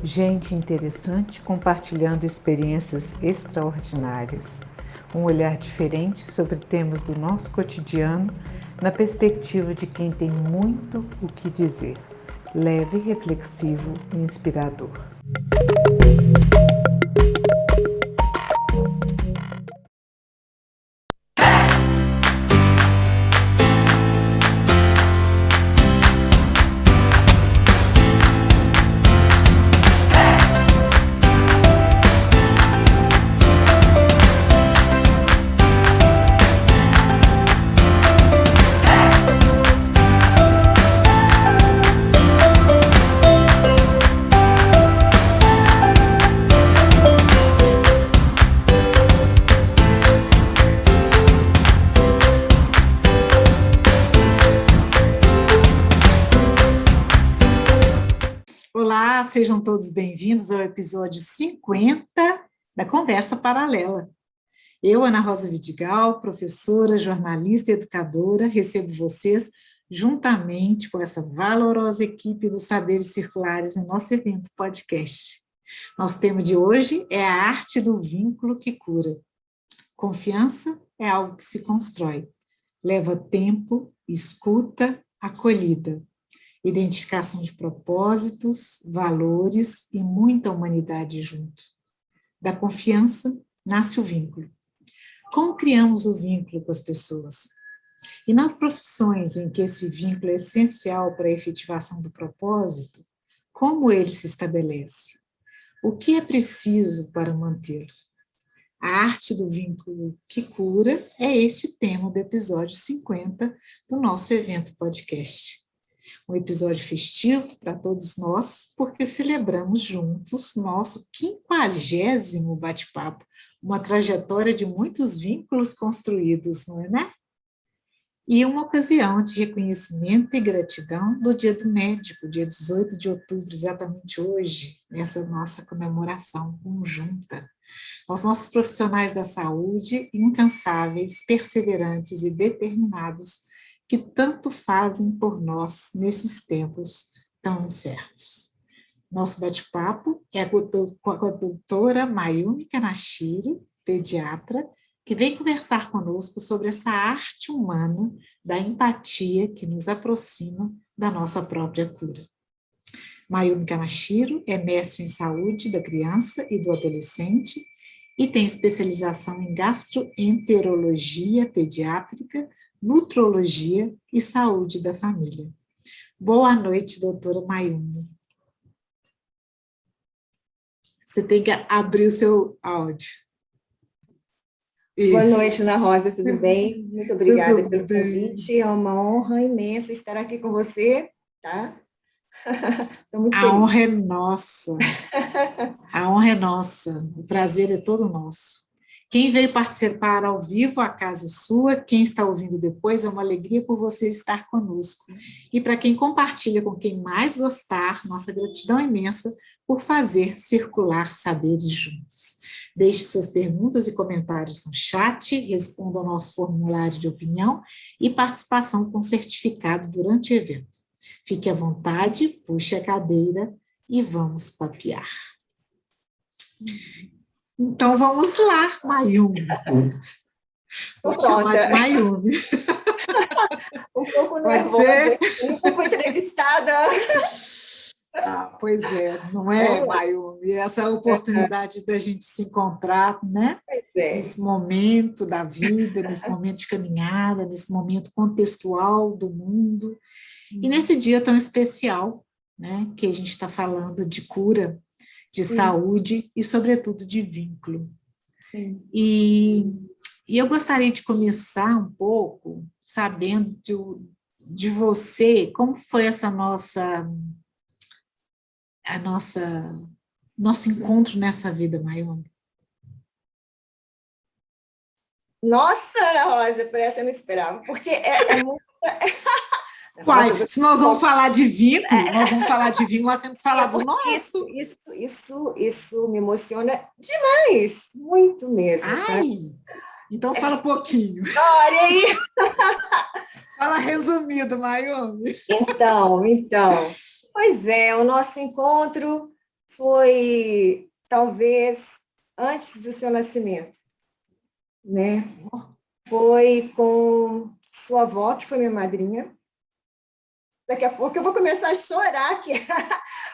Gente interessante compartilhando experiências extraordinárias. Um olhar diferente sobre temas do nosso cotidiano, na perspectiva de quem tem muito o que dizer. Leve, reflexivo e inspirador. Olá, sejam todos bem-vindos ao episódio 50 da Conversa Paralela. Eu, Ana Rosa Vidigal, professora, jornalista e educadora, recebo vocês juntamente com essa valorosa equipe dos Saberes Circulares em nosso evento podcast. Nosso tema de hoje é a arte do vínculo que cura. Confiança é algo que se constrói, leva tempo, escuta, acolhida. Identificação de propósitos, valores e muita humanidade junto. Da confiança nasce o vínculo. Como criamos o vínculo com as pessoas? E nas profissões em que esse vínculo é essencial para a efetivação do propósito, como ele se estabelece? O que é preciso para mantê-lo? A arte do vínculo que cura é este tema do episódio 50 do nosso evento podcast. Um episódio festivo para todos nós, porque celebramos juntos nosso 50º bate-papo, uma trajetória de muitos vínculos construídos, não é, né? E uma ocasião de reconhecimento e gratidão do Dia do Médico, dia 18 de outubro, exatamente hoje, nessa nossa comemoração conjunta. Aos nossos profissionais da saúde, incansáveis, perseverantes e determinados, que tanto fazem por nós nesses tempos tão incertos. Nosso bate-papo é com a doutora Mayumi Kanashiro, pediatra, que vem conversar conosco sobre essa arte humana da empatia que nos aproxima da nossa própria cura. Mayumi Kanashiro é mestre em saúde da criança e do adolescente e tem especialização em gastroenterologia pediátrica, nutrologia e saúde da família. Boa noite, doutora Mayumi. Você tem que abrir o seu áudio. Isso. Boa noite, Ana Rosa, tudo bem? Muito obrigada pelo convite, é uma honra imensa estar aqui com você, tá? Estou muito feliz. A honra é nossa, a honra é nossa, o prazer é todo nosso. Quem veio participar ao vivo, a casa é sua. Quem está ouvindo depois, é uma alegria por você estar conosco. E para quem compartilha com quem mais gostar, nossa gratidão imensa por fazer circular saberes juntos. Deixe suas perguntas e comentários no chat, responda ao nosso formulário de opinião e participação com certificado durante o evento. Fique à vontade, puxe a cadeira e vamos papear. Então, vamos lá, Mayumi. Vou te chamar de Mayumi. Um pouco nervosa, um pouco entrevistada. Pois é, não é, Mayumi? Essa oportunidade da gente se encontrar, né? Nesse momento da vida, nesse momento de caminhada, nesse momento contextual do mundo. E nesse dia tão especial, né? Que a gente está falando de cura, de saúde e, sobretudo, de vínculo. Sim. E eu gostaria de começar um pouco sabendo de você, como foi essa nosso encontro nessa vida, Mayumi? Nossa, Ana Rosa, por essa eu não esperava, porque é muito... Uai, se nós vamos falar de vínculo, nós temos que falar do nosso. Isso me emociona demais, muito mesmo. Ai, sabe? Então fala pouquinho. Olha aí! Fala resumido, Mayumi. Então, Pois é, o nosso encontro foi, talvez, antes do seu nascimento, né? Foi com sua avó, que foi minha madrinha. Daqui a pouco eu vou começar a chorar aqui.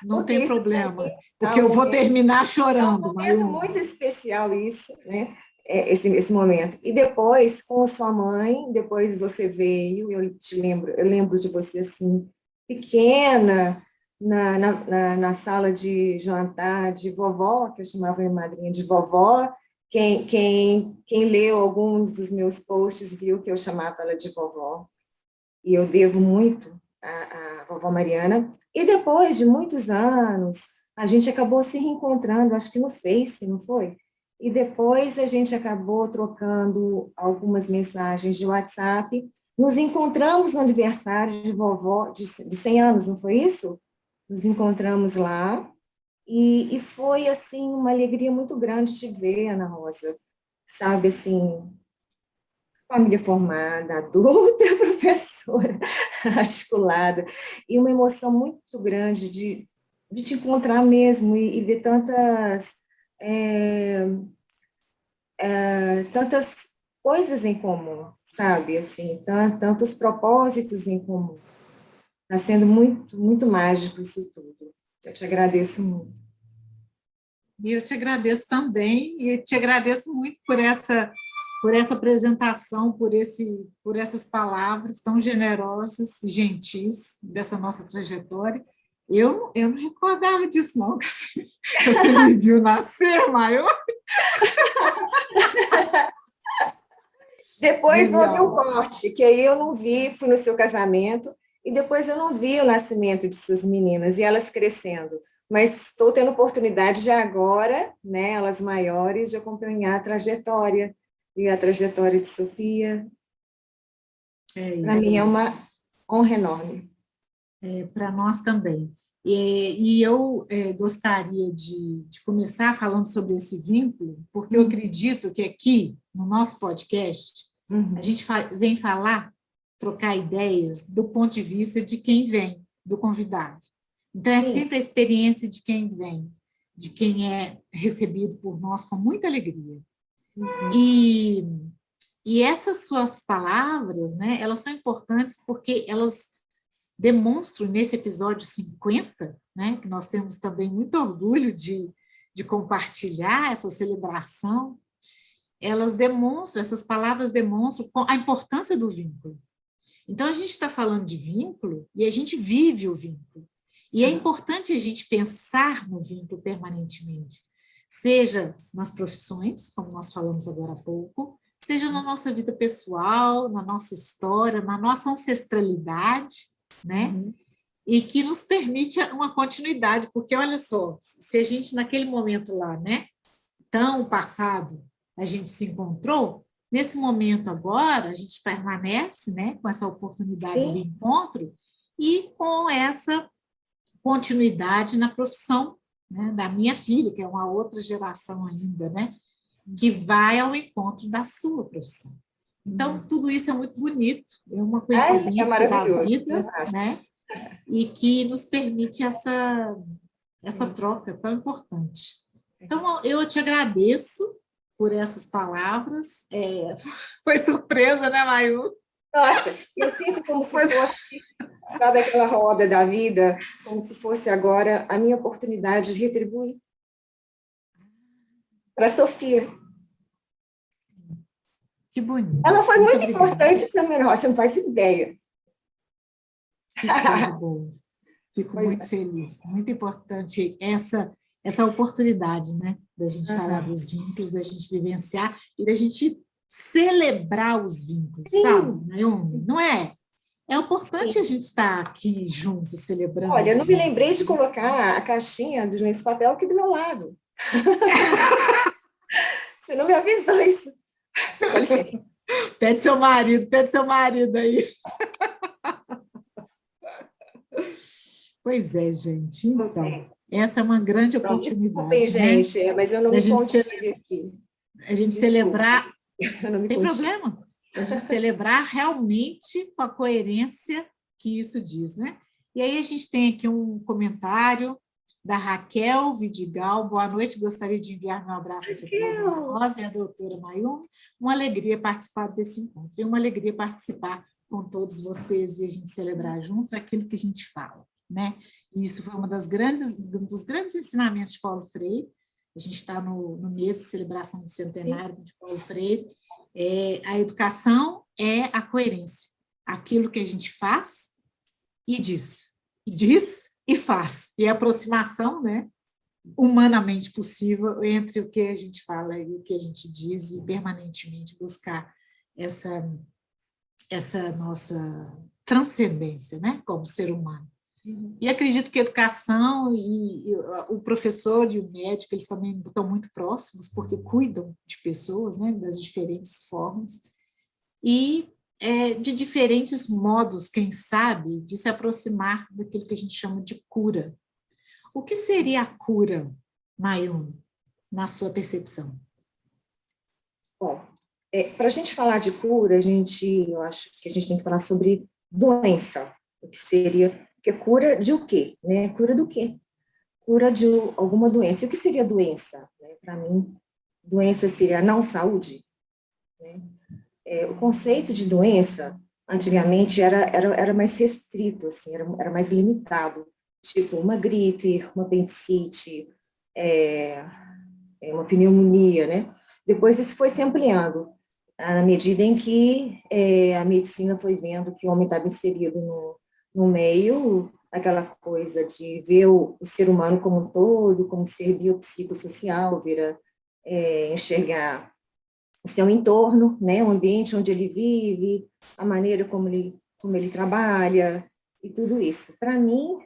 Não Porque tem isso problema, é porque um eu vou momento, terminar é um chorando, momento Mayumi. muito especial isso, né? Esse momento. E depois, com sua mãe, depois você veio, eu lembro de você assim, pequena, na sala de jantar de vovó, que eu chamava minha madrinha de vovó. Quem leu alguns dos meus posts viu que eu chamava ela de vovó. E eu devo muito à vovó Mariana. E depois de muitos anos, a gente acabou se reencontrando, acho que no Face, não foi? E depois a gente acabou trocando algumas mensagens de WhatsApp. Nos encontramos no aniversário de vovó, de 100 anos, não foi isso? Nos encontramos lá. E foi, assim, uma alegria muito grande te ver, Ana Rosa. Sabe, assim, família formada, adulta, professora, articulada, e uma emoção muito grande de te encontrar mesmo e ver é, tantas coisas em comum, sabe? Assim, tantos propósitos em comum. Está sendo muito, muito mágico isso tudo. Eu te agradeço muito. E eu te agradeço também, e te agradeço muito por essa apresentação, por essas palavras tão generosas e gentis dessa nossa trajetória. Eu não recordava disso, não, que você me viu nascer, maior. Depois houve um corte, que aí eu não vi, fui no seu casamento, e depois eu não vi o nascimento de suas meninas, e elas crescendo. Mas estou tendo oportunidade de agora, né, elas maiores, de acompanhar a trajetória, e a trajetória de Sofia. Para mim é uma honra enorme. Para nós também. E eu gostaria de começar falando sobre esse vínculo, porque eu acredito que aqui, no nosso podcast, a gente vem trocar ideias do ponto de vista de quem vem, do convidado. Então, é sempre a experiência de quem vem, de quem é recebido por nós com muita alegria. E essas suas palavras, né, elas são importantes porque elas demonstram nesse episódio 50, né, que nós temos também muito orgulho de compartilhar essa celebração, essas palavras demonstram a importância do vínculo. Então, a gente está falando de vínculo e a gente vive o vínculo. E é importante a gente pensar no vínculo permanentemente, seja nas profissões, como nós falamos agora há pouco, seja na nossa vida pessoal, na nossa história, na nossa ancestralidade, né? E que nos permite uma continuidade, porque olha só, se a gente naquele momento lá, né, tão passado, a gente se encontrou, nesse momento agora a gente permanece, né, com essa oportunidade de encontro e com essa continuidade na profissão, né, da minha filha, que é uma outra geração ainda, né, que vai ao encontro da sua profissão. Então, tudo isso é muito bonito, é uma coincidência da vida, né? E que nos permite essa troca tão importante. Então, eu te agradeço por essas palavras. Foi surpresa, né, Mayu? Nossa, eu sinto como se fosse, sabe, aquela roda da vida, como se fosse agora a minha oportunidade de retribuir para a Sofia. Que bonito. Ela foi muito importante para mim, você não faz ideia. Que coisa boa. Fico muito feliz. Muito importante essa oportunidade, né? Da gente falar dos vínculos, da gente vivenciar e da gente celebrar os vínculos, sabe, Naomi? Não é? É importante a gente estar aqui juntos, celebrando. Olha, eu não me lembrei de colocar a caixinha nesse papel aqui do meu lado. Você não me avisou isso. Com licença. Pede seu marido aí. Pois é, gente. Então, essa é uma grande oportunidade. Desculpem, gente, né? mas eu não me contive aqui. A gente celebrar, sem problema, a gente celebrar realmente com a coerência que isso diz, né? E aí a gente tem aqui um comentário da Raquel Vidigal. Boa noite, gostaria de enviar meu abraço afetuoso à Rosa e à doutora Mayumi. Uma alegria participar desse encontro. E uma alegria participar com todos vocês e a gente celebrar juntos aquilo que a gente fala, né? E isso foi um dos grandes ensinamentos de Paulo Freire. A gente está no mês de celebração do centenário de Paulo Freire. A educação é a coerência. Aquilo que a gente faz e diz e faz. E a aproximação, né, humanamente possível entre o que a gente fala e o que a gente diz e permanentemente buscar essa nossa transcendência, né, como ser humano. E acredito que a educação e o professor e o médico, eles também estão muito próximos, porque cuidam de pessoas, né, das diferentes formas, e de diferentes modos, quem sabe, de se aproximar daquilo que a gente chama de cura. O que seria a cura, Mayumi, na sua percepção? Bom, para a gente falar de cura, eu acho que a gente tem que falar sobre doença, o que seria, porque cura de o quê? Né? Cura do quê? Cura de alguma doença. E o que seria doença? Né? Para mim, doença seria a não saúde. Né? O conceito de doença, antigamente, era mais restrito, assim, era mais limitado, tipo uma gripe, uma apendicite, uma pneumonia, né? Depois isso foi se ampliando, à medida em que a medicina foi vendo que o homem estava inserido no meio, aquela coisa de ver o ser humano como um todo, como ser biopsicossocial, enxergar o seu entorno, né, o ambiente onde ele vive, a maneira como ele trabalha, e tudo isso. Para mim,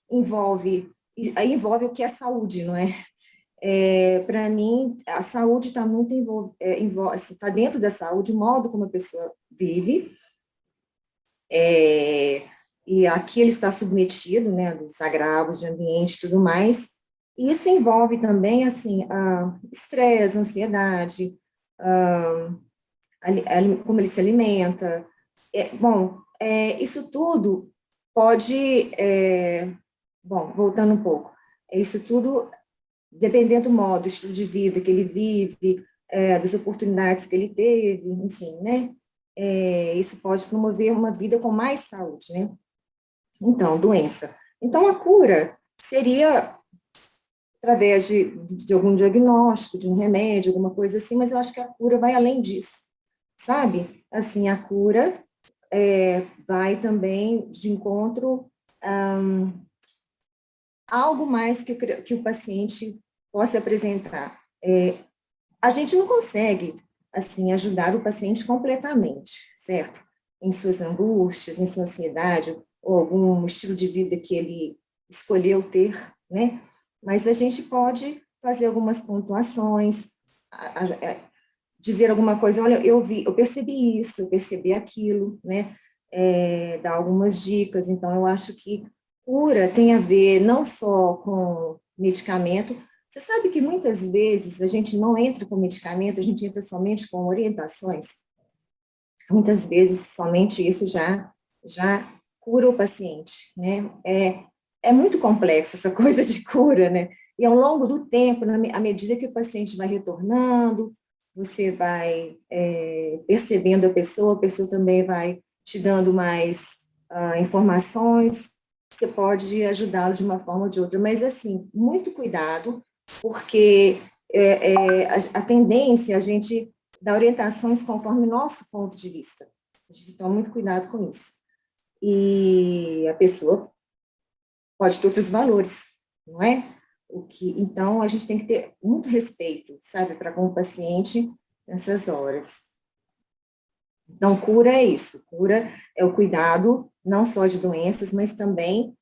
envolve o que é saúde, não é? Para mim, a saúde está muito está dentro da saúde, o modo como a pessoa vive, e aqui ele está submetido, né, dos agravos de ambiente e tudo mais. E isso envolve também, assim, estresse, ansiedade, como ele se alimenta. Isso tudo pode, voltando um pouco, isso tudo, dependendo do modo, do estilo de vida que ele vive, das oportunidades que ele teve, enfim, né? Isso pode promover uma vida com mais saúde, né? Então, doença. Então, a cura seria através de algum diagnóstico, de um remédio, alguma coisa assim, mas eu acho que a cura vai além disso, sabe? Assim, a cura vai também de encontro a algo mais que o paciente possa apresentar. A gente não consegue, assim, ajudar o paciente completamente, certo? Em suas angústias, em sua ansiedade, ou algum estilo de vida que ele escolheu ter, né? Mas a gente pode fazer algumas pontuações, dizer alguma coisa, olha, eu percebi isso, eu percebi aquilo, né? Dar algumas dicas. Então, eu acho que cura tem a ver não só com medicamento. Você sabe que muitas vezes a gente não entra com medicamento, a gente entra somente com orientações. Muitas vezes somente isso já cura o paciente, né? É muito complexo essa coisa de cura, né? E ao longo do tempo, à medida que o paciente vai retornando, você vai percebendo a pessoa também vai te dando mais informações, você pode ajudá-lo de uma forma ou de outra, mas assim, muito cuidado, porque a tendência é a gente dar orientações conforme nosso ponto de vista. A gente toma muito cuidado com isso. E a pessoa pode ter outros valores, não é? Então, a gente tem que ter muito respeito, sabe, para com o paciente nessas horas. Então, cura é isso, cura é o cuidado, não só de doenças, mas também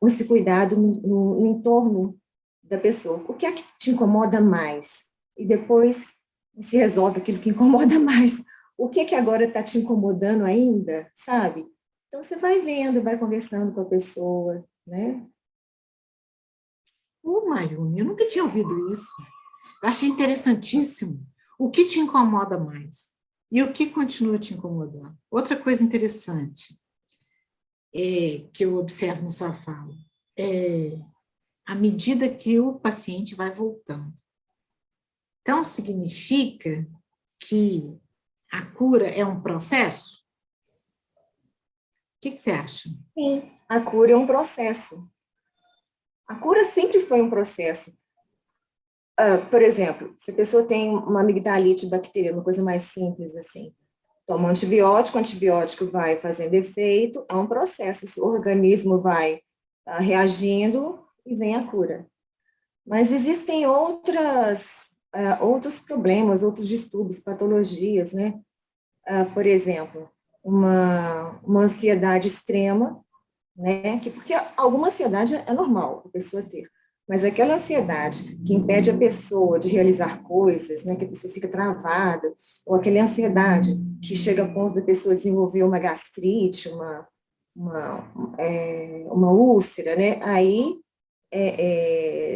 esse cuidado no entorno da pessoa. O que é que te incomoda mais? E depois se resolve aquilo que incomoda mais. O que é que agora está te incomodando ainda, sabe? Então, você vai vendo, vai conversando com a pessoa, né? Mayumi, eu nunca tinha ouvido isso. Eu achei interessantíssimo. O que te incomoda mais? E o que continua te incomodando? Outra coisa interessante. que eu observo na sua fala? À medida que o paciente vai voltando. Então, significa que a cura é um processo? O que você acha? Sim, a cura é um processo. A cura sempre foi um processo. Por exemplo, se a pessoa tem uma amigdalite bacteriana, uma coisa mais simples assim, toma um antibiótico, o antibiótico vai fazendo efeito, há um processo, o organismo vai reagindo e vem a cura. Mas existem outros problemas, outros distúrbios, patologias, né? Por exemplo, uma ansiedade extrema, né? Porque alguma ansiedade é normal a pessoa ter, mas aquela ansiedade que impede a pessoa de realizar coisas, né? Que a pessoa fica travada, ou aquela ansiedade que chega a ponto da pessoa desenvolver uma gastrite, uma úlcera, né? Aí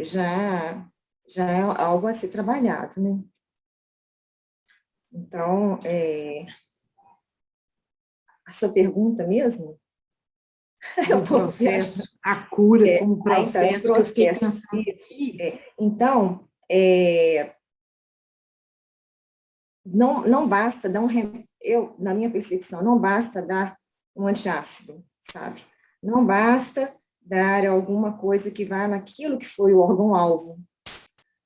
já é algo a ser trabalhado, né? Então, a sua pergunta mesmo? Eu Do estou viajando. processo, a cura como Então, é um processo, que eu fiquei processo. pensando aqui. Então, não basta dar na minha percepção, não basta dar um antiácido, sabe? Não basta dar alguma coisa que vá naquilo que foi o órgão-alvo.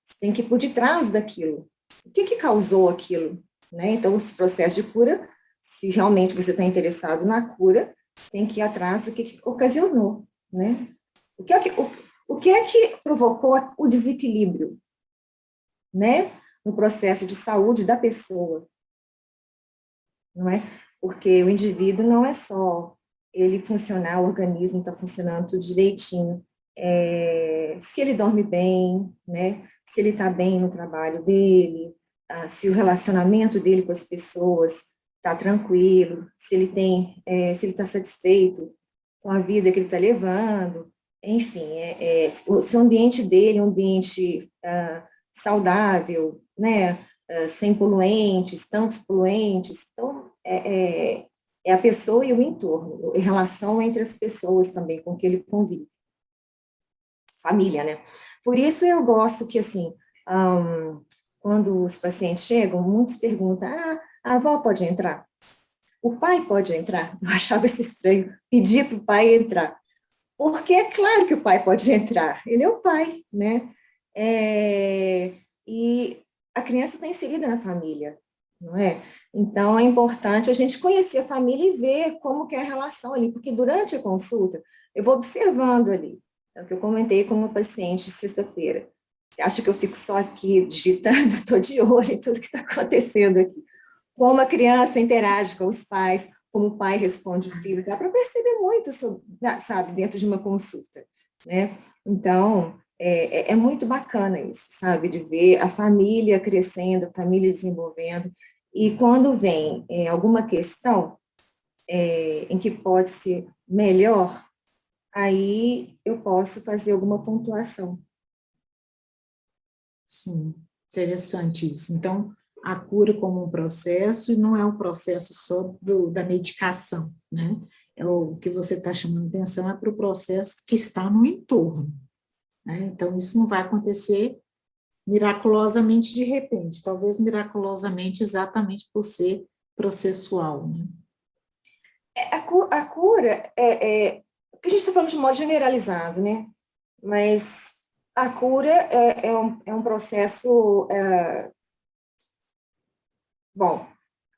Você tem que ir por detrás daquilo. O que causou aquilo? Né? Então, os processos de cura, se realmente você está interessado na cura, tem que ir atrás do que ocasionou. Né? O que é que provocou o desequilíbrio, né? No processo de saúde da pessoa? Não é? Porque o indivíduo não é só ele funcionar, o organismo está funcionando tudo direitinho. Se ele dorme bem, né? Se ele está bem no trabalho dele, se o relacionamento dele com as pessoas está tranquilo, se ele está satisfeito com a vida que ele está levando, enfim, se o ambiente dele é um ambiente saudável, né? Sem poluentes, tantos poluentes, então é a pessoa e o entorno, a relação entre as pessoas também com que ele convive. Família, né? Por isso eu gosto que, assim, quando os pacientes chegam, muitos perguntam, a avó pode entrar? O pai pode entrar? Eu achava isso estranho, pedir para o pai entrar. Porque é claro que o pai pode entrar, ele é o pai, né? E a criança está inserida na família, não é? Então, é importante a gente conhecer a família e ver como que é a relação ali, porque durante a consulta, eu vou observando ali, é o que eu comentei com uma paciente sexta-feira. Você acha que eu fico só aqui digitando? Estou de olho em tudo que está acontecendo aqui. Como a criança interage com os pais, como o pai responde o filho, dá para perceber muito, sabe, dentro de uma consulta, né? Então, é muito bacana isso, sabe, de ver a família crescendo, a família desenvolvendo, e quando vem alguma questão em que pode ser melhor, aí eu posso fazer alguma pontuação. Sim, interessante isso. Então, a cura como um processo, e não é um processo só da medicação, né? O que você está chamando atenção é para o processo que está no entorno, né? Então, isso não vai acontecer miraculosamente de repente, talvez miraculosamente exatamente por ser processual, né? A cura porque a gente está falando de modo generalizado, né? Mas a cura é um processo. Bom,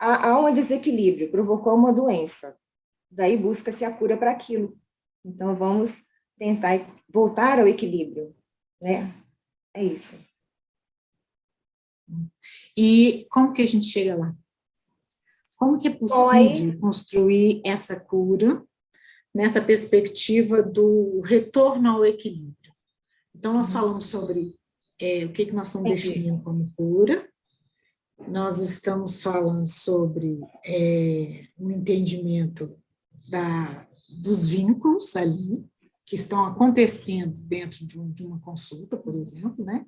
há um desequilíbrio, provocou uma doença, daí busca-se a cura para aquilo. Então, vamos tentar voltar ao equilíbrio, né? É isso. E como que a gente chega lá? Como que é Bom, aí, possível construir essa cura nessa perspectiva do retorno ao equilíbrio? Então, nós falamos sobre o que nós estamos entendi. definindo como cura, nós estamos falando sobre o entendimento dos vínculos ali, que estão acontecendo dentro de uma consulta, por exemplo, né?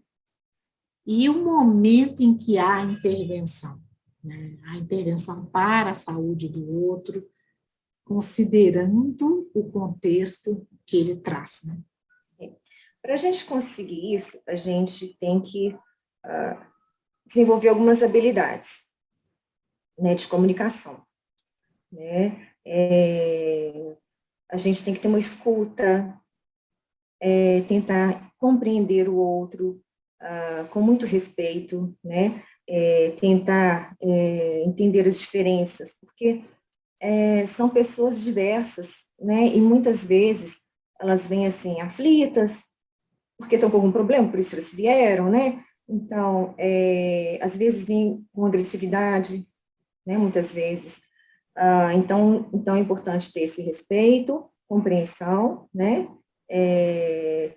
E o momento em que há a intervenção, né? A intervenção para a saúde do outro, considerando o contexto que ele traz, né? Para a gente conseguir isso, a gente tem que desenvolver algumas habilidades, né, de comunicação, né? A gente tem que ter uma escuta, tentar compreender o outro com muito respeito, né? Tentar entender as diferenças, porque são pessoas diversas, né? E muitas vezes elas vêm assim aflitas, porque estão com algum problema, por isso eles vieram, né? Então, às vezes vêm com agressividade, né? Muitas vezes. Então é importante ter esse respeito, compreensão, né? É,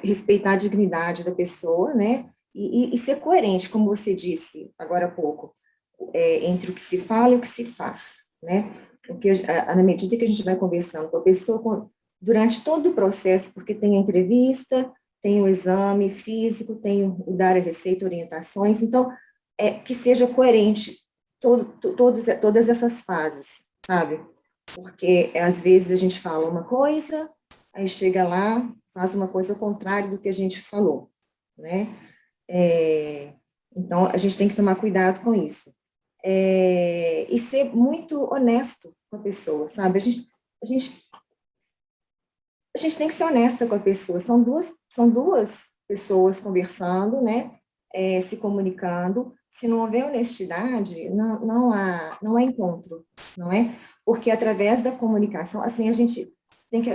respeitar a dignidade da pessoa, né? E ser coerente, como você disse agora há pouco, entre o que se fala e o que se faz, né? Porque na medida que a gente vai conversando com a pessoa, durante todo o processo, porque tem a entrevista, tem o exame físico, tem o dar a receita, orientações, então, que seja coerente todas essas fases, sabe? Porque, às vezes, a gente fala uma coisa, aí chega lá, faz uma coisa contrária do que a gente falou, né? Então, a gente tem que tomar cuidado com isso. E ser muito honesto com a pessoa, sabe? A gente, a gente tem que ser honesta com a pessoa. São duas pessoas conversando, né? Se comunicando. Se não houver honestidade, não há encontro, não é? Porque através da comunicação, assim, a gente tem que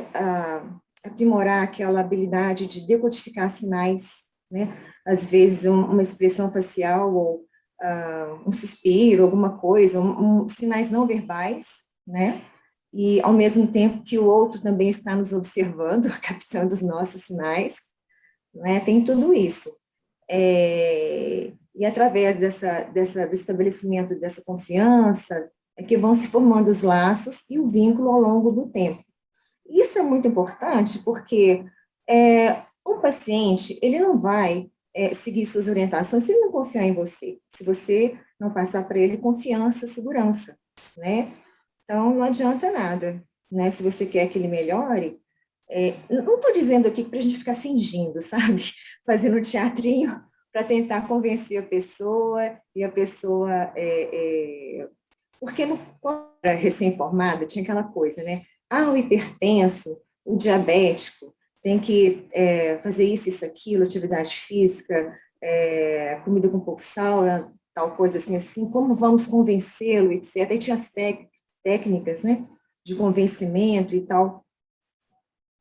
aprimorar aquela habilidade de decodificar sinais, né? Às vezes, uma expressão facial ou um suspiro, alguma coisa, sinais não verbais, né? E ao mesmo tempo que o outro também está nos observando, captando os nossos sinais, né? Tem tudo isso. E através do estabelecimento dessa confiança, é que vão se formando os laços e o vínculo ao longo do tempo. Isso é muito importante porque um paciente, ele não vai seguir suas orientações se ele não confiar em você, se você não passar para ele confiança, segurança, né? Então, não adianta nada, né? Se você quer que ele melhore, não estou dizendo aqui para a gente ficar fingindo, sabe? Fazendo teatrinho para tentar convencer a pessoa, e a pessoa... porque quando eu era recém-formada, tinha aquela coisa, né? O hipertenso, o diabético, tem que fazer isso, aquilo, atividade física, comida com pouco sal, tal coisa assim, como vamos convencê-lo, etc. Aí tinha as técnicas, né, de convencimento e tal.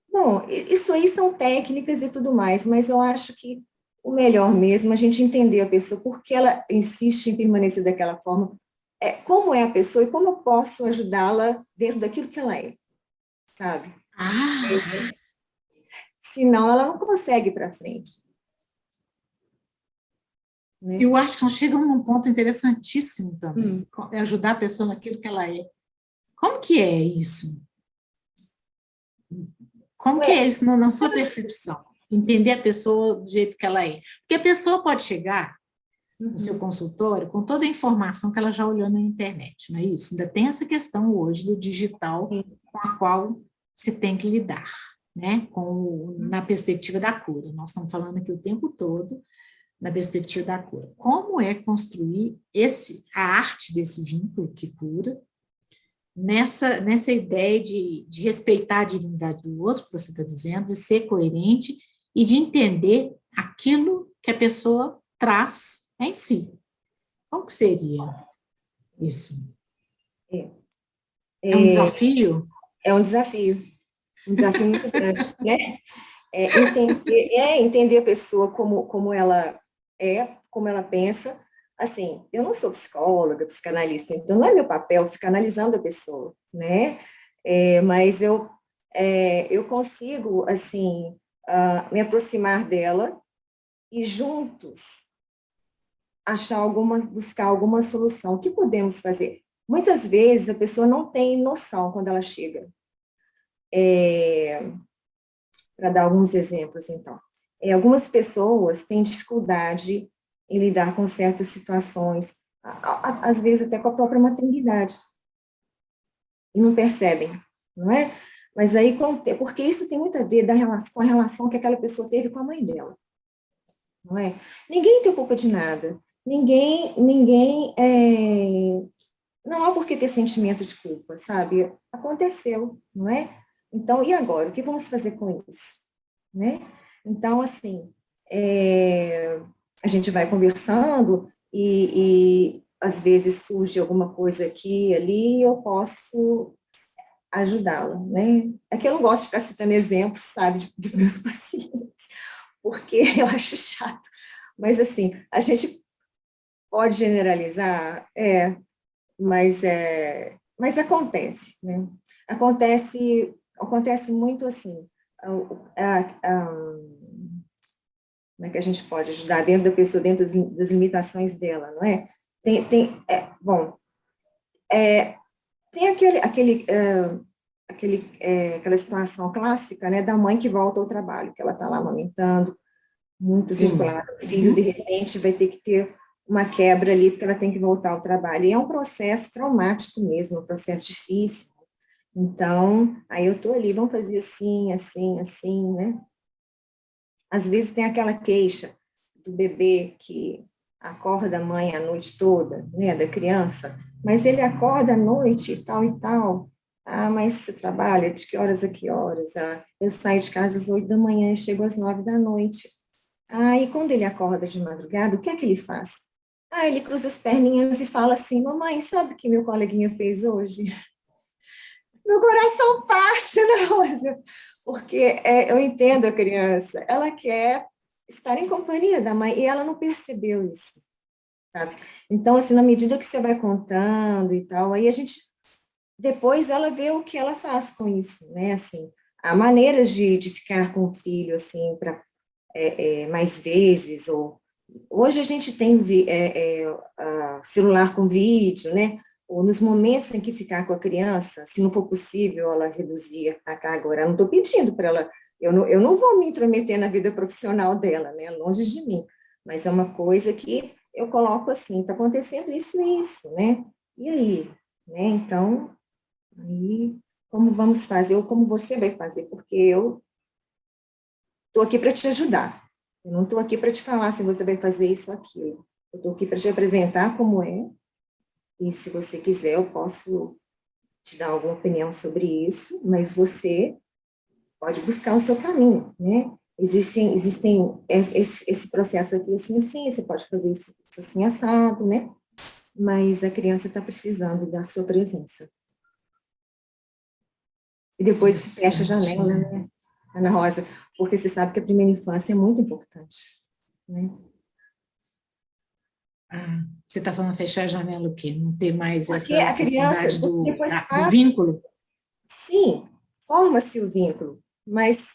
Bom, isso aí são técnicas e tudo mais, mas eu acho que o melhor mesmo é a gente entender a pessoa, por que ela insiste em permanecer daquela forma, como é a pessoa e como eu posso ajudá-la dentro daquilo que ela é, sabe? Ah, Senão ela não consegue ir para frente, né? eu acho que nós chegamos num ponto interessantíssimo também, Hum. é ajudar a pessoa naquilo que ela é. Como que é isso? Como que é Ué, isso na sua percepção? Entender a pessoa do jeito que ela é. Porque a pessoa pode chegar no seu uhum, consultório com toda a informação que ela já olhou na internet, não é isso? Ainda tem essa questão hoje do digital sim, com a qual você tem que lidar, né? Na perspectiva da cura. Nós estamos falando aqui o tempo todo na perspectiva da cura. Como é construir a arte desse vínculo que cura, nessa ideia de respeitar a dignidade do outro, que você está dizendo, de ser coerente e de entender aquilo que a pessoa traz em si. Como que seria isso? é, É um é, desafio? é um desafio muito grande, né? Entender a pessoa como ela como ela pensa. Assim, eu não sou psicóloga, psicanalista, então não é meu papel ficar analisando a pessoa, né? Mas eu consigo, assim, me aproximar dela e juntos buscar alguma solução. O que podemos fazer? Muitas vezes a pessoa não tem noção quando ela chega. Para dar alguns exemplos, então. Algumas pessoas têm dificuldade em lidar com certas situações, às vezes até com a própria maternidade, e não percebem, não é? Mas aí, porque isso tem muito a ver com a relação que aquela pessoa teve com a mãe dela, não é? Ninguém tem culpa de nada, não há por que ter sentimento de culpa, sabe? Aconteceu, não é? Então, e agora? O que vamos fazer com isso? Né? Então, assim, a gente vai conversando e às vezes surge alguma coisa aqui e ali, eu posso ajudá-la, né? É que eu não gosto de ficar citando exemplos, sabe, de meus pacientes, porque eu acho chato. Mas, assim, a gente pode generalizar, mas acontece, né? Acontece muito assim, como é que a gente pode ajudar dentro da pessoa, dentro das limitações dela, não é? Bom, tem aquela situação clássica, né, da mãe que volta ao trabalho, que ela está lá amamentando, muito Sim. vinculada ao filho, de repente vai ter que ter uma quebra ali, porque ela tem que voltar ao trabalho. E é um processo traumático mesmo, um processo difícil. Então, aí eu estou ali, vamos fazer assim, assim, assim, né? Às vezes tem aquela queixa do bebê que acorda a mãe a noite toda, né, da criança, mas ele acorda à noite e tal e tal. Ah, mas você trabalha de que horas a que horas? Ah, eu saio de casa às 8 da manhã e chego às 9 da noite. Ah, e quando ele acorda de madrugada, o que é que ele faz? Ah, ele cruza as perninhas e fala assim: Mamãe, sabe o que meu coleguinha fez hoje? Meu coração parte, né, Rosa? Porque eu entendo a criança, ela quer estar em companhia da mãe e ela não percebeu isso, sabe? Então, assim, na medida que você vai contando e tal, aí a gente, depois ela vê o que ela faz com isso, né? Assim, há maneiras de ficar com o filho, assim, para mais vezes, ou hoje a gente tem celular com vídeo, né? Ou nos momentos em que ficar com a criança, se não for possível, ela reduzir a carga horária. Eu não estou pedindo para ela, eu não vou me intrometer na vida profissional dela, né? Longe de mim. Mas é uma coisa que eu coloco assim, está acontecendo isso e isso, né? E aí? Né? Então, aí, como vamos fazer, ou como você vai fazer? Porque eu estou aqui para te ajudar. Eu não estou aqui para te falar se você vai fazer isso ou aquilo. Eu estou aqui para te apresentar como é, e se você quiser, eu posso te dar alguma opinião sobre isso, mas você pode buscar o seu caminho, né? Existem esse processo aqui assim, assim, você pode fazer isso assim, assado, né? Mas a criança está precisando da sua presença. E depois se fecha a Interessante, janela, né? né, Ana Rosa? Porque você sabe que a primeira infância é muito importante, né? Ah, você está falando fechar a janela o quê? Não ter mais Porque essa a criança, oportunidade depois do passa, vínculo? sim, forma-se o vínculo, mas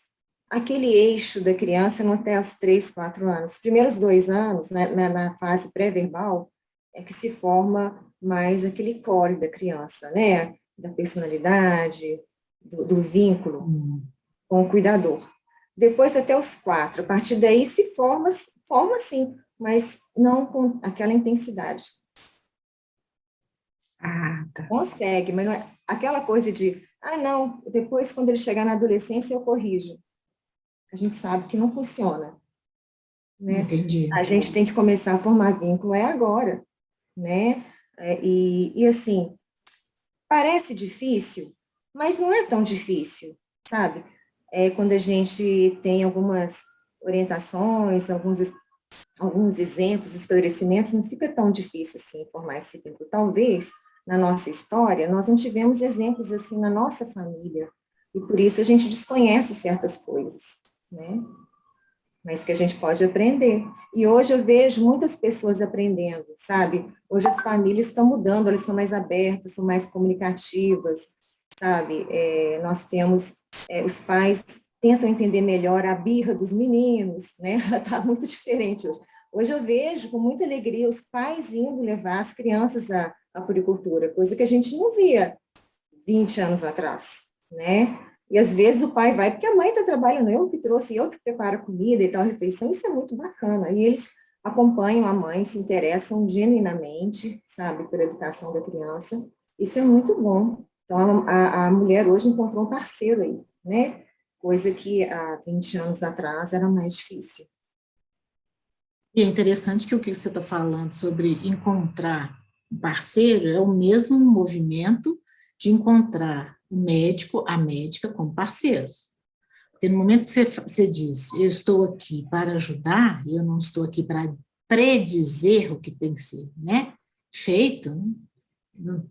aquele eixo da criança não até os 3, 4 anos. Os primeiros 2 anos, né, na fase pré-verbal, é que se forma mais aquele core da criança, né? Da personalidade, do vínculo Hum. com o cuidador. Depois, até os 4, a partir daí se forma sim, mas não com aquela intensidade. Ah, tá. Consegue, mas não é aquela coisa de, não, depois quando ele chegar na adolescência eu corrijo. A gente sabe que não funciona, né? Entendi. A gente tem que começar a formar vínculo agora, né? E assim, parece difícil, mas não é tão difícil, sabe? Quando a gente tem algumas orientações, alguns exemplos, esclarecimentos, não fica tão difícil assim formar esse vínculo. Talvez, na nossa história, nós não tivemos exemplos assim na nossa família, e por isso a gente desconhece certas coisas, né? Mas que a gente pode aprender. E hoje eu vejo muitas pessoas aprendendo, sabe? Hoje as famílias estão mudando, elas são mais abertas, são mais comunicativas, sabe? Nós temos, os pais tentam entender melhor a birra dos meninos, né? Está muito diferente hoje. Hoje eu vejo com muita alegria os pais indo levar as crianças à puricultura, coisa que a gente não via 20 anos atrás, né? E às vezes o pai vai porque a mãe está trabalhando, eu que trouxe, eu que preparo a comida e tal, a refeição, isso é muito bacana. E eles acompanham a mãe, se interessam genuinamente, sabe, pela educação da criança. Isso é muito bom. Então, a mulher hoje encontrou um parceiro aí, né? Coisa que há 20 anos atrás era mais difícil. E é interessante que o que você está falando sobre encontrar um parceiro é o mesmo movimento de encontrar o médico, a médica como parceiros. Porque no momento que você diz, eu estou aqui para ajudar, e eu não estou aqui para predizer o que tem que ser, né, feito, né?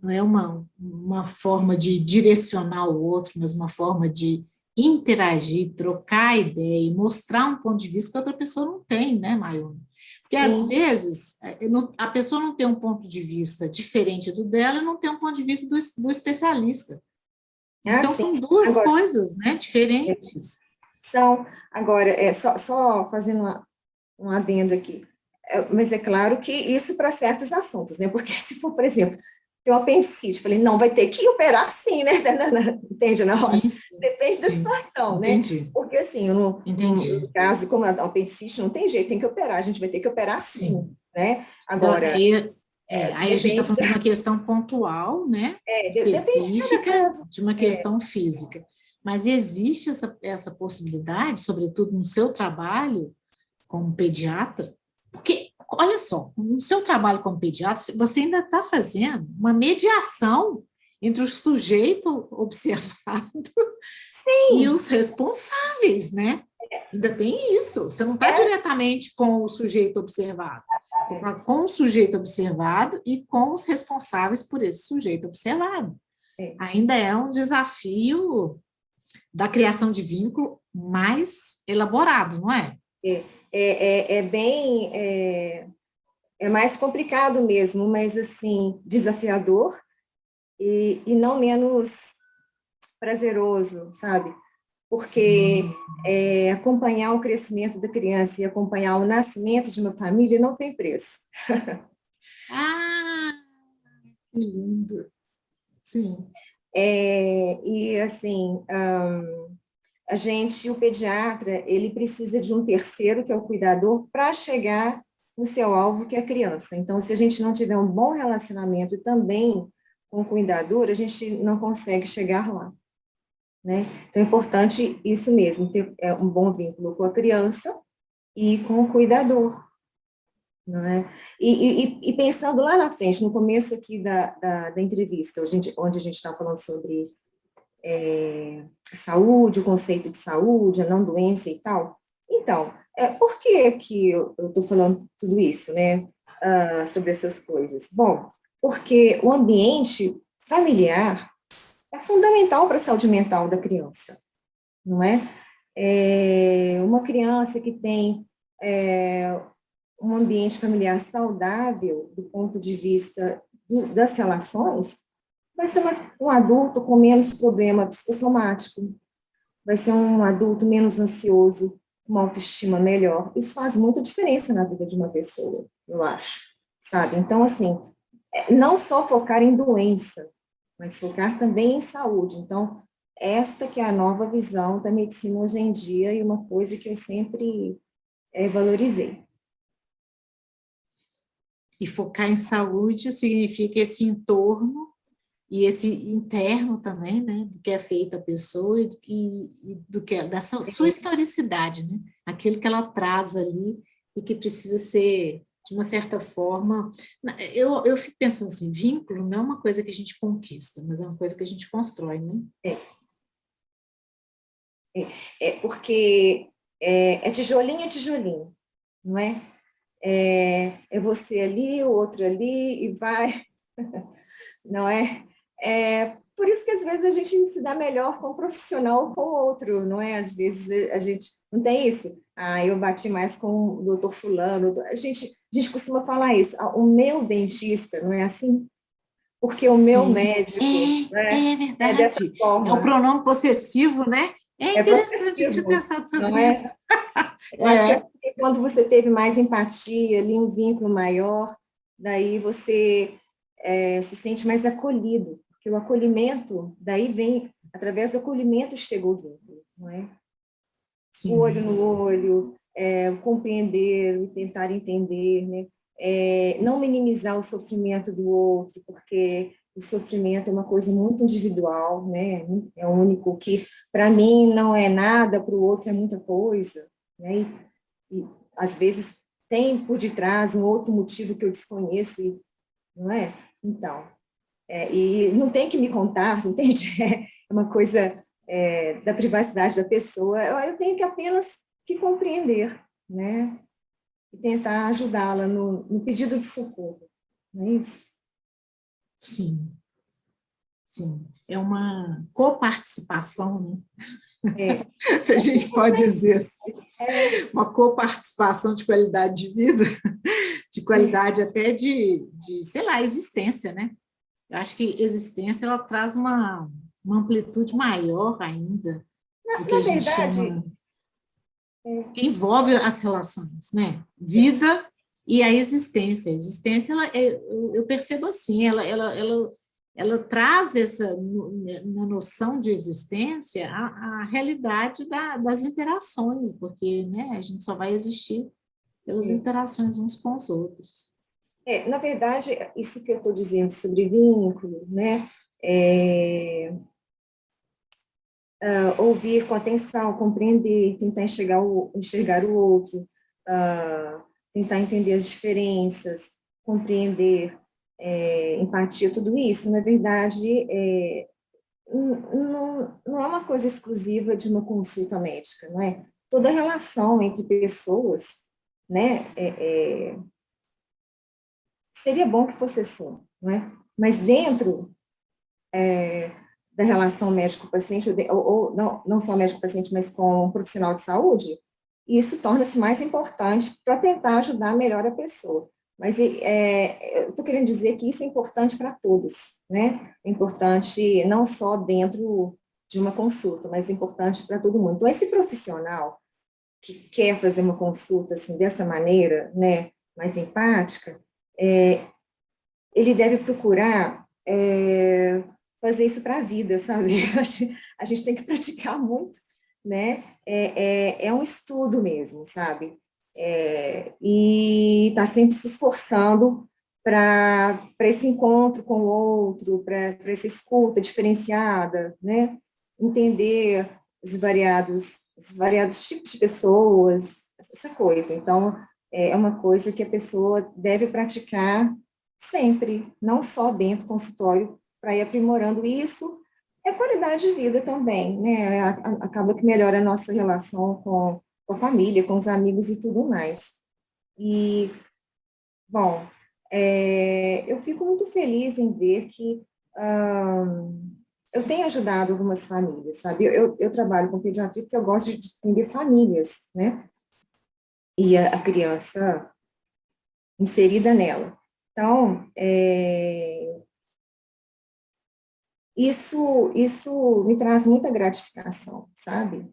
Não é uma forma de direcionar o outro, mas uma forma de interagir, trocar ideia e mostrar um ponto de vista que a outra pessoa não tem, né, Maione? Porque às Sim. vezes a pessoa não tem um ponto de vista diferente do dela e não tem um ponto de vista do especialista. Ah, Então sim. são duas Agora, coisas, né, diferentes. agora só fazendo um adendo aqui. Mas é claro que isso para certos assuntos, né? Porque se for, por exemplo, ter um apendicite, falei, não, vai ter que operar sim, né? Entende, Ana Sim, Rosa? sim, Depende da sim. situação, né? Entendi, Porque assim, no entendi. caso, como é um apendicite, não tem jeito, tem que operar, a gente vai ter que operar sim, Sim. né? Então, Agora, aí a gente está depende, falando de uma questão pontual, né, depende de cada específica, caso. de uma questão física. Mas existe essa possibilidade, sobretudo no seu trabalho como pediatra, porque, olha só, no seu trabalho como pediatra, você ainda está fazendo uma mediação entre o sujeito observado e Sim, os responsáveis, né? Ainda tem isso. Você não está é, diretamente com o sujeito observado. Você está com o sujeito observado e com os responsáveis por esse sujeito observado. é, Ainda é um desafio da criação de vínculo mais elaborado, não é? é bem, é mais complicado mesmo, mas assim, desafiador e não menos prazeroso, sabe? Porque Hum. acompanhar o crescimento da criança e acompanhar o nascimento de uma família não tem preço. Ah, que lindo. Sim. E assim, o pediatra, ele precisa de um terceiro, que é o cuidador, para chegar no seu alvo, que é a criança. Então, se a gente não tiver um bom relacionamento também com o cuidador, a gente não consegue chegar lá, né? Então, é importante isso mesmo, ter um bom vínculo com a criança e com o cuidador, não é? E pensando lá na frente, no começo aqui da entrevista, onde a gente está falando sobre saúde, o conceito de saúde, a não doença e tal. Então, por que eu estou falando tudo isso, né, sobre essas coisas? Bom, porque o ambiente familiar é fundamental para a saúde mental da criança, não é? Uma criança que tem um ambiente familiar saudável, do ponto de vista das relações, vai ser um adulto com menos problema psicossomático, vai ser um adulto menos ansioso, com uma autoestima melhor. Isso faz muita diferença na vida de uma pessoa, eu acho, sabe? Então, assim, não só focar em doença, mas focar também em saúde. Então, esta que é a nova visão da medicina hoje em dia e uma coisa que eu sempre valorizei. E focar em saúde significa esse entorno e esse interno também, né, do que é feito a pessoa e do que é dessa sua historicidade, né, aquilo que ela traz ali e que precisa ser, de uma certa forma, eu fico pensando assim, vínculo não é uma coisa que a gente conquista, mas é uma coisa que a gente constrói, né? Porque tijolinho é tijolinho, não é? É você ali, o outro ali, e vai, não é? Por isso que às vezes a gente se dá melhor com um profissional ou com o outro, não é? Às vezes a gente não tem isso. Ah, eu bati mais com o doutor fulano. A gente costuma falar isso. Ah, o meu dentista, não é assim? Porque o meu Sim, médico, né, é é dessa verdade. É o forma, pronome possessivo, né? É é interessante, eu tinha possessivo, pensado não sobre isso. é? Eu acho que é É, porque quando você teve mais empatia, ali um vínculo maior, daí você se sente mais acolhido, porque o acolhimento, daí vem, através do acolhimento chega o vínculo, não é? O olho sim. no olho, compreender e tentar entender, né? Não minimizar o sofrimento do outro, porque o sofrimento é uma coisa muito individual, né? É único, que para mim não é nada, para o outro é muita coisa, né? E às vezes tem por detrás um outro motivo que eu desconheço, não é? Então, e não tem que me contar, entende? É uma coisa da privacidade da pessoa, eu tenho que apenas que compreender, né? E tentar ajudá-la no pedido de socorro, não é isso? Sim, sim. É uma coparticipação, né? É, Se a gente pode dizer assim, é, uma coparticipação de qualidade de vida, de qualidade até sei lá, existência, né? Eu acho que existência, ela traz uma amplitude maior ainda do que na a gente verdade, chama, que envolve as relações, né? Vida e a existência. A existência, eu percebo assim, ela traz na noção de existência, a realidade das interações, porque, né, a gente só vai existir pelas é, interações uns com os outros. na verdade, isso que eu estou dizendo sobre vínculo, né? É, ouvir com atenção, compreender, tentar enxergar o outro, tentar entender as diferenças, compreender, empatia, tudo isso, na verdade, não é uma coisa exclusiva de uma consulta médica, não é? Toda relação entre pessoas, né, seria bom que fosse assim, não é? Mas dentro da relação médico-paciente, ou não só médico-paciente, mas com um profissional de saúde, isso torna-se mais importante para tentar ajudar melhor a pessoa. Mas eu estou querendo dizer que isso é importante para todos, né? É importante não só dentro de uma consulta, mas é importante para todo mundo. Então, esse profissional que quer fazer uma consulta assim, dessa maneira, né, mais empática, ele deve procurar fazer isso para a vida, sabe? A gente tem que praticar muito, né? É um estudo mesmo, sabe? E está sempre se esforçando para esse encontro com o outro, para essa escuta diferenciada, né? Entender os variados tipos de pessoas, essa coisa. Então, é uma coisa que a pessoa deve praticar sempre, não só dentro do consultório, para ir aprimorando isso, é qualidade de vida também, né? Acaba que melhora a nossa relação com a família, com os amigos e tudo mais. E, bom, eu fico muito feliz em ver que eu tenho ajudado algumas famílias, sabe? Eu trabalho com pediatria porque eu gosto de atender famílias, né? E a criança inserida nela. Então, isso me traz muita gratificação, sabe?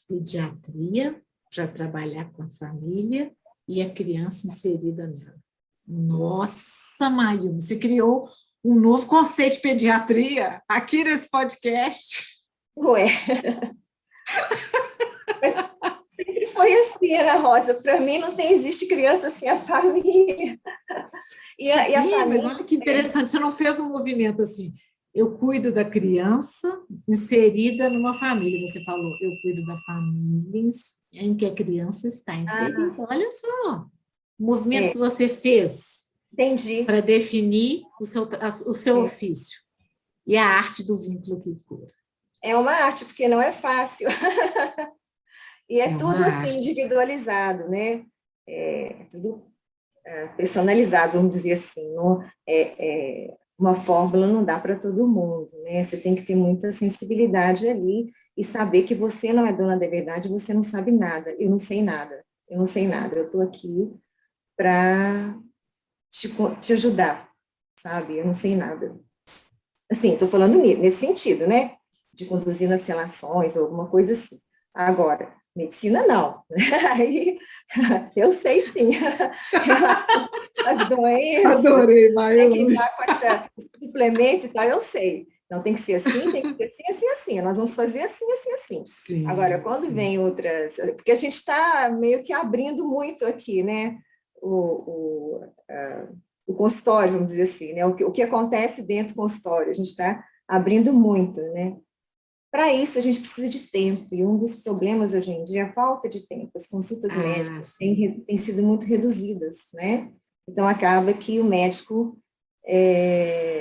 Pediatria, para trabalhar com a família e a criança inserida nela. Nossa, Maíra, você criou um novo conceito de pediatria aqui nesse podcast. Ué, mas sempre foi assim, Ana Rosa. Para mim não existe criança sem a família. E a Sim, mas família, olha que interessante, você não fez um movimento assim. Eu cuido da criança inserida numa família. Você falou, eu cuido da família em que a criança está inserida. Olha só, o movimento é, que você fez entendi. para definir o seu É. ofício e a arte do vínculo que cura. É uma arte, porque não é fácil. E é É uma tudo assim, arte. individualizado, né? Tudo personalizado, vamos dizer assim. Não, uma fórmula não dá para todo mundo, né? Você tem que ter muita sensibilidade ali e saber que você não é dona da verdade, você não sabe nada. Eu não sei nada. Eu não sei nada. Eu estou aqui para te ajudar, sabe? Eu não sei nada. Assim, estou falando nesse sentido, né? De conduzir nas relações, ou alguma coisa assim. Agora, medicina não. Aí, eu sei sim. As doenças, Adorei, tem Maíla. que lidar com esse suplemento e tal, eu sei. Não tem que ser assim, tem que ser assim, assim, assim. Nós vamos fazer assim, assim, assim. Sim, Agora, quando sim. vem outras... Porque a gente está meio que abrindo muito aqui, né? O consultório, vamos dizer assim, né? O que acontece dentro do consultório. A gente está abrindo muito, né? Para isso, a gente precisa de tempo. E um dos problemas hoje em dia é a falta de tempo. As consultas Ah, médicas sim. têm sido muito reduzidas, né? Então, acaba que o médico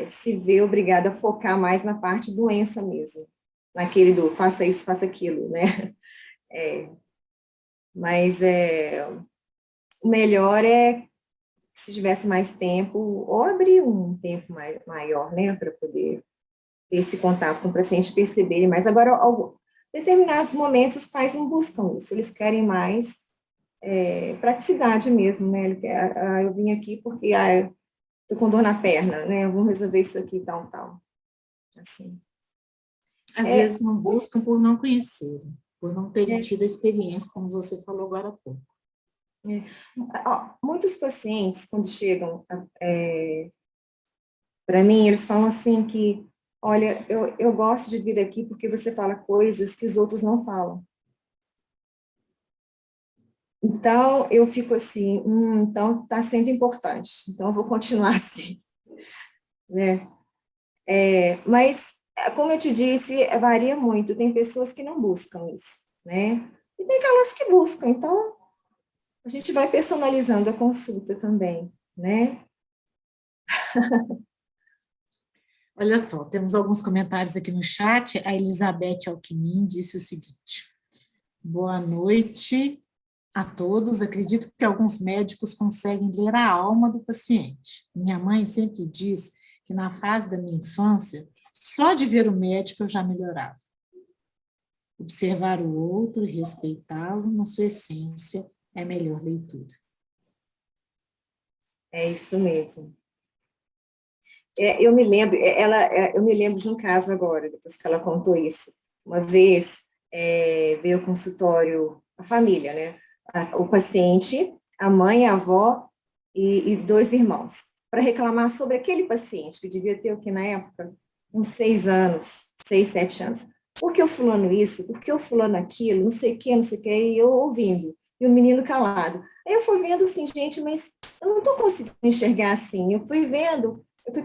se vê obrigado a focar mais na parte doença mesmo, naquele do faça isso, faça aquilo, né? É, mas o melhor é se tivesse mais tempo, ou abrir um tempo maior, né, para poder ter esse contato com o paciente, perceber ele mais. Agora, em determinados momentos, os pais não buscam isso, eles querem mais praticidade mesmo, né? Ele quer, eu vim aqui porque estou com dor na perna, né? Vamos resolver isso aqui, tal, tal. Assim. Às É, vezes não buscam por não conhecerem, por não terem é, tido a experiência, como você falou agora há pouco. é. Ó, muitos pacientes, quando chegam para mim, eles falam assim que, olha, eu gosto de vir aqui porque você fala coisas que os outros não falam. Então, eu fico assim, então está sendo importante, então eu vou continuar assim, né? Mas, como eu te disse, varia muito, tem pessoas que não buscam isso, né? E tem aquelas que buscam, então a gente vai personalizando a consulta também, né? Olha só, temos alguns comentários aqui no chat. A Elizabeth Alquimim disse o seguinte: boa noite a todos. Acredito que alguns médicos conseguem ler a alma do paciente. Minha mãe sempre diz que na fase da minha infância, só de ver o médico eu já melhorava. Observar o outro e respeitá-lo na sua essência é a melhor leitura. É isso mesmo. Eu me lembro de um caso agora, depois que ela contou isso. Uma vez veio ao consultório a família, né? O paciente, a mãe, a avó e dois irmãos, para reclamar sobre aquele paciente, que devia ter o que na época? Uns 6 anos, 6, 7 anos. Por que o fulano isso? Por que o fulano aquilo? Não sei o que, não sei o que, e eu ouvindo, e o menino calado. Aí eu fui vendo assim, gente, mas eu não estou conseguindo enxergar assim. Eu fui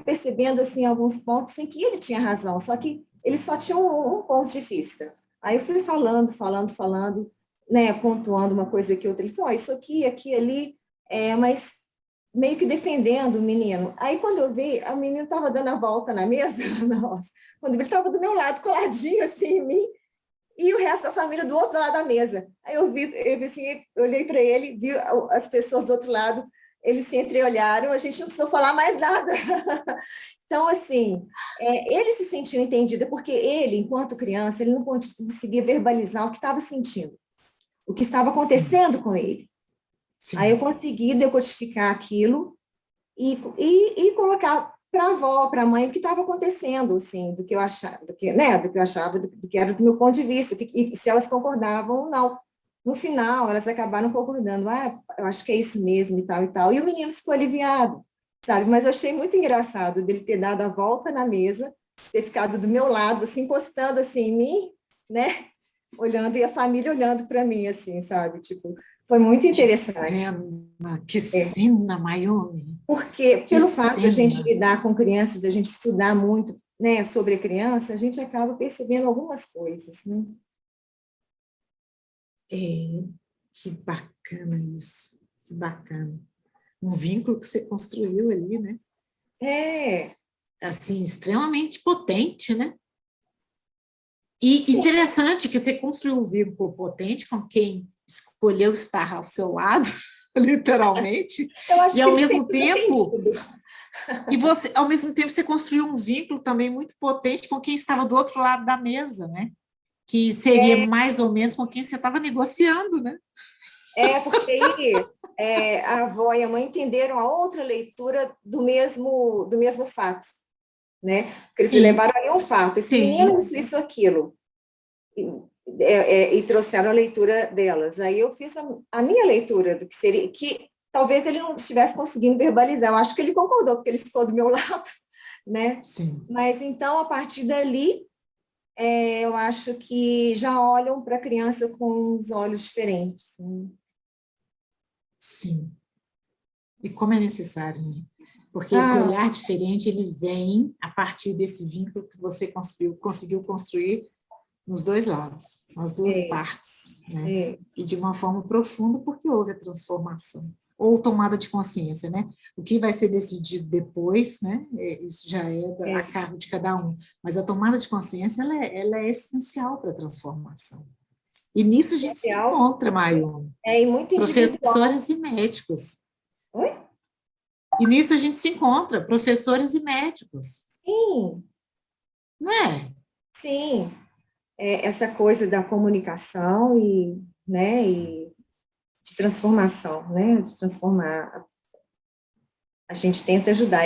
percebendo assim alguns pontos em que ele tinha razão, só que ele só tinha um ponto de vista. Aí eu fui falando, né, pontuando uma coisa aqui, outra. Ele falou, isso aqui, aqui, ali, mas meio que defendendo o menino. Aí quando eu vi, o menino estava dando a volta na mesa, nossa, quando ele estava do meu lado, coladinho assim em mim, e o resto da família do outro lado da mesa. Aí eu vi assim, eu olhei para ele, vi as pessoas do outro lado, eles se entreolharam, a gente não precisou falar mais nada. Então, assim, ele se sentiu entendido, porque ele, enquanto criança, ele não conseguia verbalizar o que estava sentindo, o que estava acontecendo com ele. Aí eu Sim. consegui decodificar aquilo e colocar para a avó, para a mãe, o que estava acontecendo, assim, do que eu achava, do que era do meu ponto de vista, e se elas concordavam ou não. No final, elas acabaram concordando, eu acho que é isso mesmo, e tal, e o menino ficou aliviado, sabe? Mas eu achei muito engraçado dele ter dado a volta na mesa, ter ficado do meu lado, assim, encostando assim em mim, né? Olhando, e a família olhando para mim, assim, sabe? Tipo, foi muito interessante. Que cena, Mayumi. Porque, Que pelo fato da gente cena. lidar com crianças, da gente estudar muito, né, sobre a criança, a gente acaba percebendo algumas coisas, né? É, que bacana isso. Que bacana. Um vínculo que você construiu ali, né? É, Assim, extremamente potente, né? E sim, interessante que você construiu um vínculo potente com quem escolheu estar ao seu lado, literalmente, eu e acho que ao ele mesmo sempre foi tempo, entendido. você construiu um vínculo também muito potente com quem estava do outro lado da mesa, né? Que seria mais ou menos com quem você estava negociando, né? Porque aí a avó e a mãe entenderam a outra leitura do mesmo fato, né? Porque eles Sim, levaram ali um fato, esse menino, sim. isso, aquilo, e, e trouxeram a leitura delas. Aí eu fiz a minha leitura do que seria, que talvez ele não estivesse conseguindo verbalizar. Eu acho que ele concordou, porque ele ficou do meu lado, né? Sim, Mas, então, a partir dali, eu acho que já olham para a criança com os olhos diferentes, né? sim. E como é necessário, né? Porque esse Ah, olhar diferente, ele vem a partir desse vínculo que você conseguiu construir nos dois lados, nas duas é, partes, né? é, E de uma forma profunda, porque houve a transformação. Ou tomada de consciência, né? O que vai ser decidido depois, né? Isso já a é cargo de cada um. Mas a tomada de consciência, ela é essencial para a transformação. E nisso a gente se essencial, encontra, Mayumi, e muito individual. professores e médicos. Oi? E nisso a gente se encontra, professores e médicos, Sim, não é? sim. Essa coisa da comunicação e de transformação, né? De transformar. A gente tenta ajudar.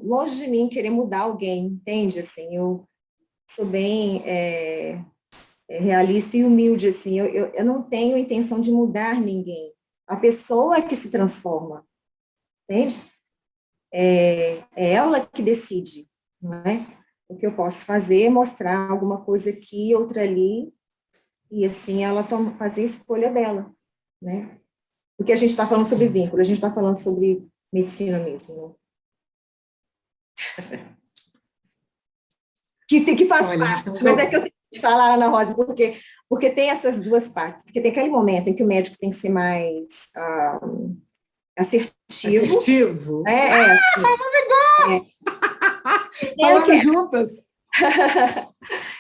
Longe de mim querer mudar alguém, entende? Assim, eu sou bem realista e humilde, assim. Eu não tenho intenção de mudar ninguém. A pessoa é que se transforma, entende? É ela que decide, não é? O que eu posso fazer é mostrar alguma coisa aqui, outra ali, e assim ela fazer a escolha dela, né? Porque a gente está falando sobre Sim. vínculo, a gente está falando sobre medicina mesmo, né? Que faz Olha, nós parte, estamos. mas é que eu tenho que falar, Ana Rosa, porque tem essas duas partes, porque tem aquele momento em que o médico tem que ser mais assertivo, Assertivo. assim, é, e tem Falando juntas.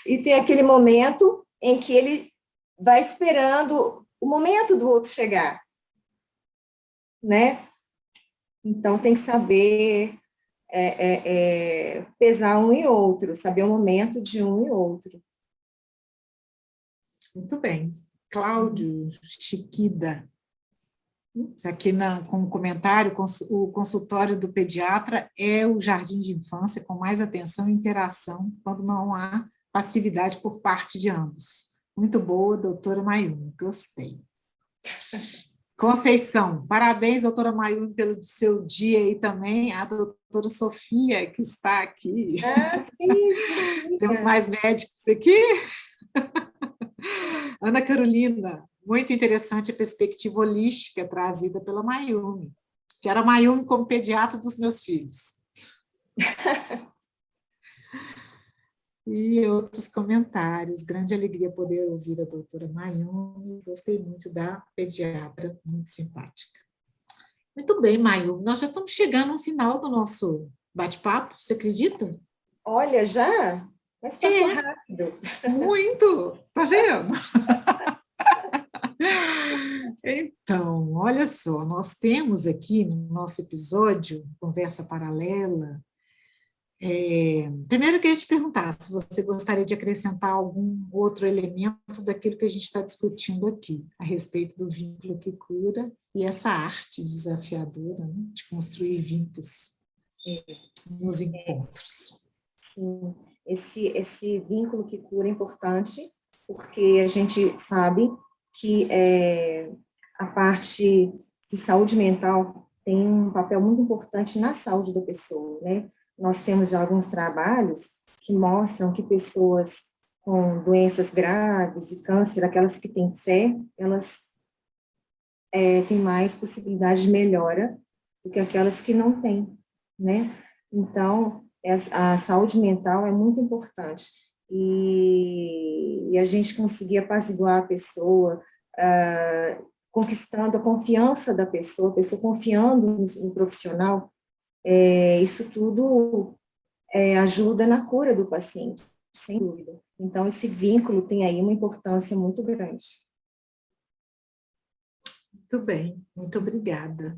e tem aquele momento em que ele vai esperando o momento do outro chegar, né? Então tem que saber pesar um e outro, saber o momento de um e outro. Muito bem. Cláudio Chiquida, aqui como comentário, o consultório do pediatra é o jardim de infância com mais atenção e interação quando não há passividade por parte de ambos. Muito boa, doutora Mayumi, gostei. Conceição, parabéns, doutora Mayumi, pelo seu dia e também a doutora Sofia, que está aqui. Ah, sim, Temos Sofia. mais médicos aqui. Ana Carolina, muito interessante a perspectiva holística trazida pela Mayumi. Quero a Mayumi como pediatra dos meus filhos. E outros comentários. Grande alegria poder ouvir a doutora Mayumi. Gostei muito da pediatra, muito simpática. Muito bem, Mayumi. Nós já estamos chegando ao final do nosso bate-papo, você acredita? Olha, já? Mas passou É, rápido. muito! Tá vendo? Então, olha só, nós temos aqui no nosso episódio, Conversa Paralela, primeiro eu queria te perguntar se você gostaria de acrescentar algum outro elemento daquilo que a gente está discutindo aqui, a respeito do vínculo que cura e essa arte desafiadora, né, de construir vínculos nos encontros. Sim, esse vínculo que cura é importante, porque a gente sabe que a parte de saúde mental tem um papel muito importante na saúde da pessoa, né? Nós temos já alguns trabalhos que mostram que pessoas com doenças graves e câncer, aquelas que têm fé, elas têm mais possibilidade de melhora do que aquelas que não têm, né? Então, a saúde mental é muito importante. E a gente conseguir apaziguar a pessoa, conquistando a confiança da pessoa, a pessoa confiando no profissional, isso tudo ajuda na cura do paciente, sem dúvida. Então, esse vínculo tem aí uma importância muito grande. Muito bem, muito obrigada.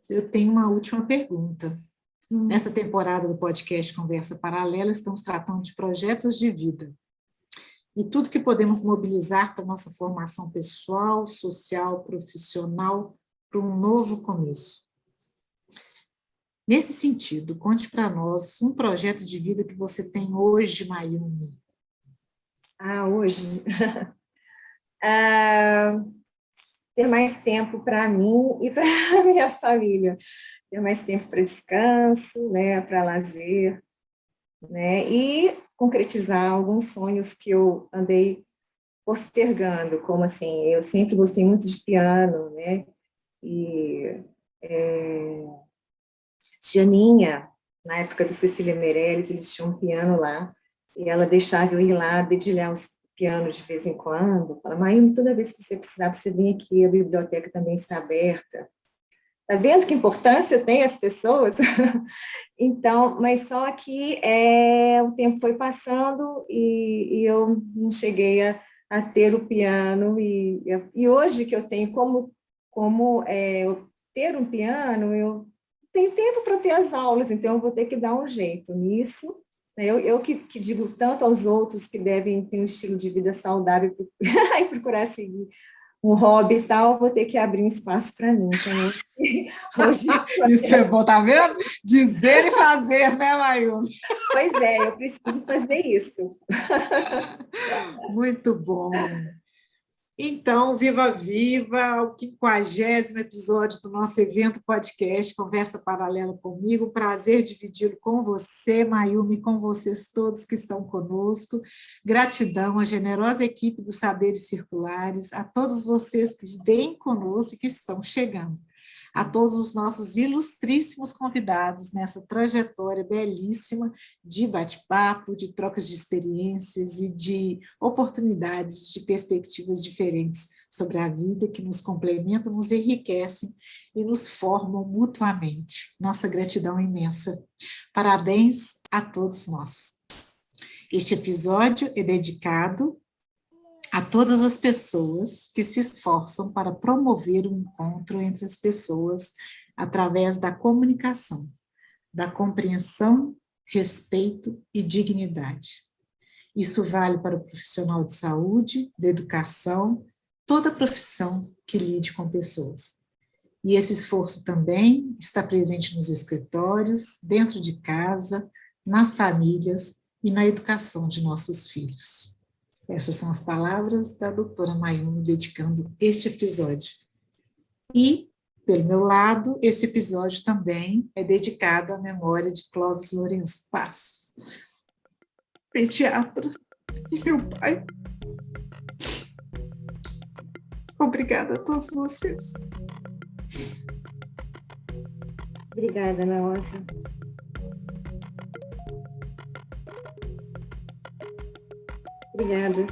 Eu tenho uma última pergunta. Nessa temporada do podcast Conversa Paralela, estamos tratando de projetos de vida e tudo que podemos mobilizar para a nossa formação pessoal, social, profissional, para um novo começo. Nesse sentido, conte para nós um projeto de vida que você tem hoje, Mayumi. Hoje? Ah, ter mais tempo para mim e para a minha família, ter mais tempo para descanso, né, para lazer, né, e concretizar alguns sonhos que eu andei postergando, como assim, eu sempre gostei muito de piano, né, e Tianinha, na época do Cecília Meirelles, eles tinham um piano lá, e ela deixava eu ir lá dedilhar os pianos de vez em quando. Fala, Maíra, toda vez que você precisar, você vem aqui, a biblioteca também está aberta. Tá vendo que importância tem as pessoas? Então, mas só que o tempo foi passando e eu não cheguei a ter o piano, e hoje que eu tenho como ter um piano, eu tenho tempo para ter as aulas, então eu vou ter que dar um jeito nisso. Eu que digo tanto aos outros que devem ter um estilo de vida saudável e procurar seguir um hobby e tal, vou ter que abrir um espaço para mim. Então, hoje Isso é bom, tá vendo? Dizer e fazer, né, Mayumi? pois é, eu preciso fazer isso. Muito bom. Então, viva, viva, o 50º episódio do nosso evento podcast Conversa Paralela comigo. Prazer dividi-lo com você, Mayumi, com vocês todos que estão conosco. Gratidão à generosa equipe dos Saberes Circulares, a todos vocês que vêm conosco e que estão chegando. A todos os nossos ilustríssimos convidados nessa trajetória belíssima de bate-papo, de trocas de experiências e de oportunidades, de perspectivas diferentes sobre a vida que nos complementam, nos enriquecem e nos formam mutuamente. Nossa gratidão imensa. Parabéns a todos nós. Este episódio é dedicado a todas as pessoas que se esforçam para promover o encontro entre as pessoas através da comunicação, da compreensão, respeito e dignidade. Isso vale para o profissional de saúde, da educação, toda profissão que lide com pessoas. E esse esforço também está presente nos escritórios, dentro de casa, nas famílias e na educação de nossos filhos. Essas são as palavras da doutora Mayumi dedicando este episódio. E, pelo meu lado, esse episódio também é dedicado à memória de Clóvis Lourenço Passos, pediatra e meu pai. Obrigada a todos vocês. Obrigada, Nossa. Obrigada.